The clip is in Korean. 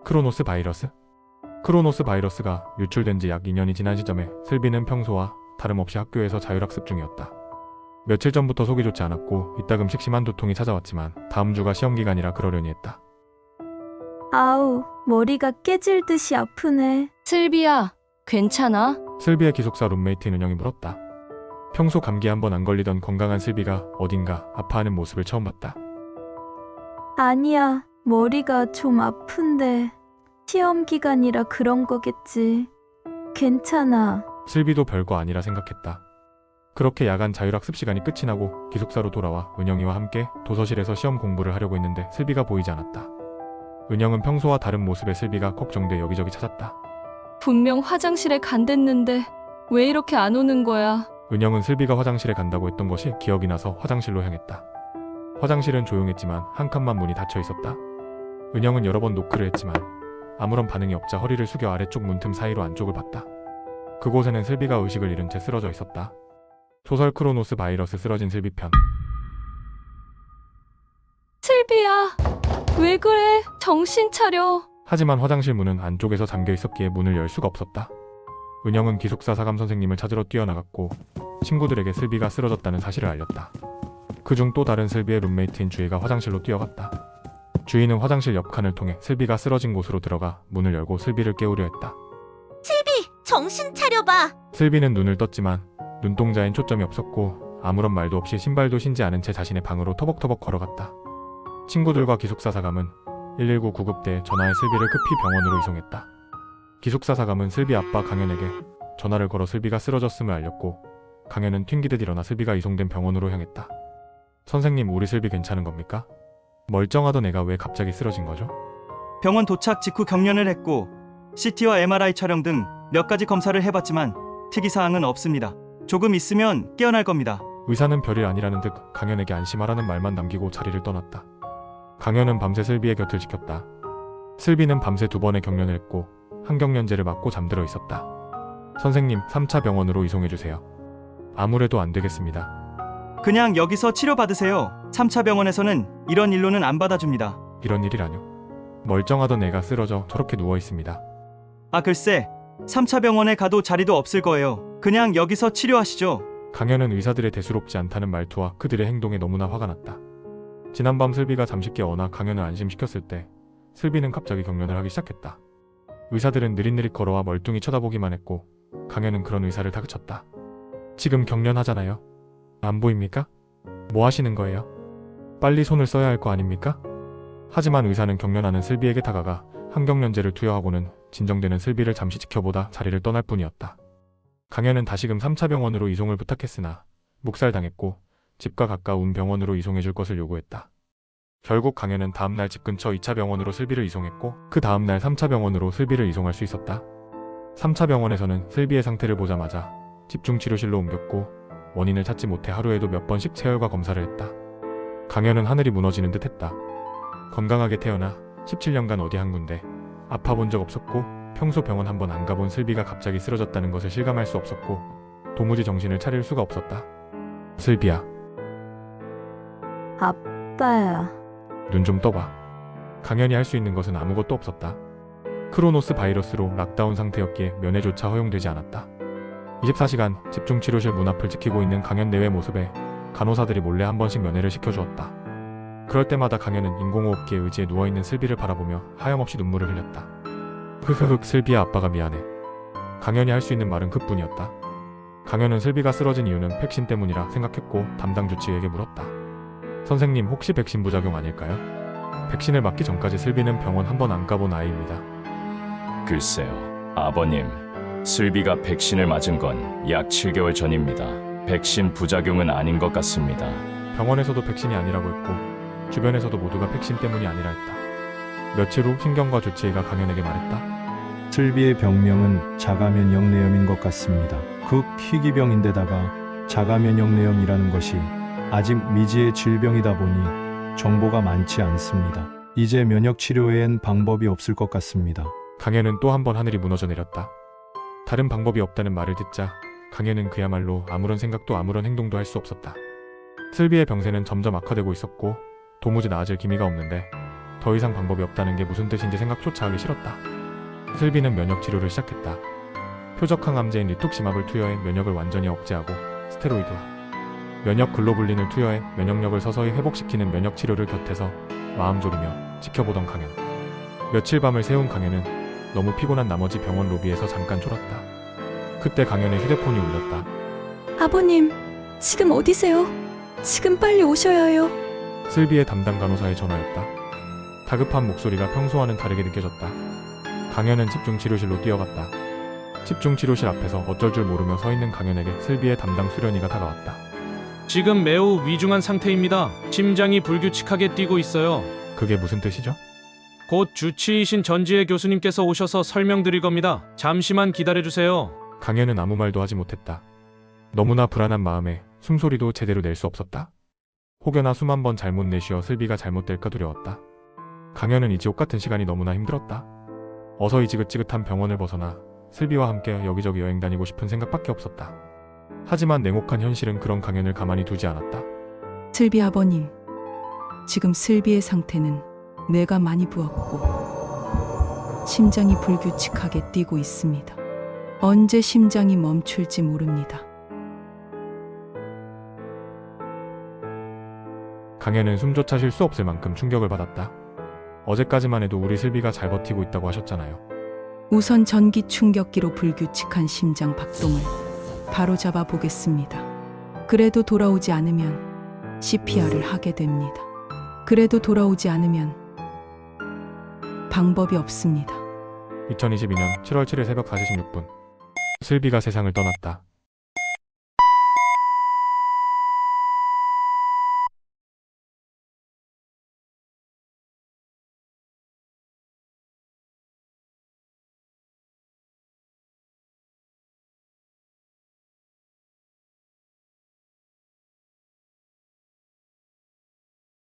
크로노스 바이러스? 크로노스 바이러스가 유출된 지 약 2년이 지난 시점에 슬비는 평소와 다름없이 학교에서 자율학습 중이었다. 며칠 전부터 속이 좋지 않았고 이따금씩 심한 두통이 찾아왔지만 다음 주가 시험 기간이라 그러려니 했다. 아우, 머리가 깨질 듯이 아프네. 슬비야, 괜찮아? 슬비의 기숙사 룸메이트인 은영이 물었다. 평소 감기 한 번 안 걸리던 건강한 슬비가 어딘가 아파하는 모습을 처음 봤다. 아니야, 머리가 좀 아픈데. 시험 기간이라 그런 거겠지. 괜찮아. 슬비도 별거 아니라 생각했다. 그렇게 야간 자율학습 시간이 끝이 나고 기숙사로 돌아와 은영이와 함께 도서실에서 시험 공부를 하려고 했는데 슬비가 보이지 않았다. 은영은 평소와 다른 모습의 슬비가 걱정돼 여기저기 찾았다. 분명 화장실에 간댔는데 왜 이렇게 안 오는 거야? 은영은 슬비가 화장실에 간다고 했던 것이 기억이 나서 화장실로 향했다. 화장실은 조용했지만 한 칸만 문이 닫혀 있었다. 은영은 여러 번 노크를 했지만 아무런 반응이 없자 허리를 숙여 아래쪽 문틈 사이로 안쪽을 봤다. 그곳에는 슬비가 의식을 잃은 채 쓰러져 있었다. 소설 크로노스 바이러스 쓰러진 슬비 편. 슬비야, 왜 그래? 정신 차려. 하지만 화장실 문은 안쪽에서 잠겨 있었기에 문을 열 수가 없었다. 은영은 기숙사 사감 선생님을 찾으러 뛰어나갔고 친구들에게 슬비가 쓰러졌다는 사실을 알렸다. 그중 또 다른 슬비의 룸메이트인 주희가 화장실로 뛰어갔다. 주희는 화장실 옆 칸을 통해 슬비가 쓰러진 곳으로 들어가 문을 열고 슬비를 깨우려 했다. 정신 차려봐. 슬비는 눈을 떴지만 눈동자엔 초점이 없었고 아무런 말도 없이 신발도 신지 않은 채 자신의 방으로 터벅터벅 걸어갔다. 친구들과 기숙사 사감은 119 구급대에 전화해 슬비를 급히 병원으로 이송했다. 기숙사 사감은 슬비 아빠 강현에게 전화를 걸어 슬비가 쓰러졌음을 알렸고 강현은 튕기듯 일어나 슬비가 이송된 병원으로 향했다. 선생님, 우리 슬비 괜찮은 겁니까? 멀쩡하던 애가 왜 갑자기 쓰러진 거죠? 병원 도착 직후 경련을 했고 CT와 MRI 촬영 등 몇 가지 검사를 해봤지만 특이사항은 없습니다. 조금 있으면 깨어날 겁니다. 의사는 별일 아니라는 듯 강현에게 안심하라는 말만 남기고 자리를 떠났다. 강현은 밤새 슬비의 곁을 지켰다. 슬비는 밤새 2번의 경련을 했고 항경련제를 맞고 잠들어 있었다. 선생님, 3차 병원으로 이송해주세요. 아무래도 안 되겠습니다. 그냥 여기서 치료받으세요. 3차 병원에서는 이런 일로는 안 받아줍니다. 이런 일이라뇨? 멀쩡하던 애가 쓰러져 저렇게 누워있습니다. 아, 글쎄 3차 병원에 가도 자리도 없을 거예요. 그냥 여기서 치료하시죠. 강현은 의사들의 대수롭지 않다는 말투와 그들의 행동에 너무나 화가 났다. 지난밤 슬비가 잠시 깨어나 강현을 안심시켰을 때 슬비는 갑자기 경련을 하기 시작했다. 의사들은 느릿느릿 걸어와 멀뚱히 쳐다보기만 했고 강현은 그런 의사를 다그쳤다. 지금 경련하잖아요. 안 보입니까? 뭐 하시는 거예요? 빨리 손을 써야 할 거 아닙니까? 하지만 의사는 경련하는 슬비에게 다가가 항경련제를 투여하고는 진정되는 슬비를 잠시 지켜보다 자리를 떠날 뿐이었다. 강현은 다시금 3차 병원으로 이송을 부탁했으나 묵살당했고 집과 가까운 병원으로 이송해줄 것을 요구했다. 결국 강현은 다음날 집 근처 2차 병원으로 슬비를 이송했고 그 다음날 3차 병원으로 슬비를 이송할 수 있었다. 3차 병원에서는 슬비의 상태를 보자마자 집중치료실로 옮겼고 원인을 찾지 못해 하루에도 몇 번씩 체열과 검사를 했다. 강현은 하늘이 무너지는 듯 했다. 건강하게 태어나 17년간 어디 한 군데 아파본 적 없었고 평소 병원 한 번 안 가본 슬비가 갑자기 쓰러졌다는 것을 실감할 수 없었고 도무지 정신을 차릴 수가 없었다. 슬비야, 아빠야. 눈 좀 떠봐. 강현이 할 수 있는 것은 아무것도 없었다. 크로노스 바이러스로 락다운 상태였기에 면회조차 허용되지 않았다. 24시간 집중치료실 문 앞을 지키고 있는 강현 내외 모습에 간호사들이 몰래 한 번씩 면회를 시켜주었다. 그럴 때마다 강현은 인공호흡기에 의지해 누워있는 슬비를 바라보며 하염없이 눈물을 흘렸다. 흑흑흑, 슬비야, 아빠가 미안해. 강현이 할 수 있는 말은 그뿐이었다. 강현은 슬비가 쓰러진 이유는 백신 때문이라 생각했고 담당 조치의에게 물었다. 선생님, 혹시 백신 부작용 아닐까요? 백신을 맞기 전까지 슬비는 병원 한 번 안 가본 아이입니다. 글쎄요, 아버님. 슬비가 백신을 맞은 건 약 7개월 전입니다. 백신 부작용은 아닌 것 같습니다. 병원에서도 백신이 아니라고 했고 주변에서도 모두가 백신 때문이 아니라 했다. 며칠 후 신경과 조치의가 강현에게 말했다. 슬비의 병명은 자가면역내염인 것 같습니다. 극희귀병인데다가 자가면역내염이라는 것이 아직 미지의 질병이다 보니 정보가 많지 않습니다. 이제 면역치료에는 방법이 없을 것 같습니다. 강현은 또 한 번 하늘이 무너져 내렸다. 다른 방법이 없다는 말을 듣자 강현은 그야말로 아무런 생각도 아무런 행동도 할 수 없었다. 슬비의 병세는 점점 악화되고 있었고 도무지 나아질 기미가 없는데 더 이상 방법이 없다는 게 무슨 뜻인지 생각조차 하기 싫었다. 슬비는 면역 치료를 시작했다. 표적 항암제인 리톡시맙을 투여해 면역을 완전히 억제하고 스테로이드와 면역 글로불린을 투여해 면역력을 서서히 회복시키는 면역 치료를 곁에서 마음 졸이며 지켜보던 강현. 며칠 밤을 새운 강현은 너무 피곤한 나머지 병원 로비에서 잠깐 졸았다. 그때 강현의 휴대폰이 울렸다. 아버님, 지금 어디세요? 지금 빨리 오셔야 해요. 슬비의 담당 간호사의 전화였다. 다급한 목소리가 평소와는 다르게 느껴졌다. 강현은 집중치료실로 뛰어갔다. 집중치료실 앞에서 어쩔 줄 모르며 서 있는 강현에게 슬비의 담당 수련이가 다가왔다. 지금 매우 위중한 상태입니다. 심장이 불규칙하게 뛰고 있어요. 그게 무슨 뜻이죠? 곧 주치의신 전지혜 교수님께서 오셔서 설명드릴 겁니다. 잠시만 기다려주세요. 강현은 아무 말도 하지 못했다. 너무나 불안한 마음에 숨소리도 제대로 낼 수 없었다. 혹여나 숨 한 번 잘못 내쉬어 슬비가 잘못될까 두려웠다. 강현은 이 지옥 같은 시간이 너무나 힘들었다. 어서 이 지긋지긋한 병원을 벗어나 슬비와 함께 여기저기 여행 다니고 싶은 생각밖에 없었다. 하지만 냉혹한 현실은 그런 강현을 가만히 두지 않았다. 슬비 아버님, 지금 슬비의 상태는 뇌가 많이 부었고 심장이 불규칙하게 뛰고 있습니다. 언제 심장이 멈출지 모릅니다. 강현은 숨조차 쉴 수 없을 만큼 충격을 받았다. 어제까지만 해도 우리 슬비가 잘 버티고 있다고 하셨잖아요. 우선 전기 충격기로 불규칙한 심장 박동을 바로잡아 보겠습니다. 그래도 돌아오지 않으면 CPR을 하게 됩니다. 그래도 돌아오지 않으면 방법이 없습니다. 2022년 7월 7일 새벽 4시 16분 슬비가 세상을 떠났다.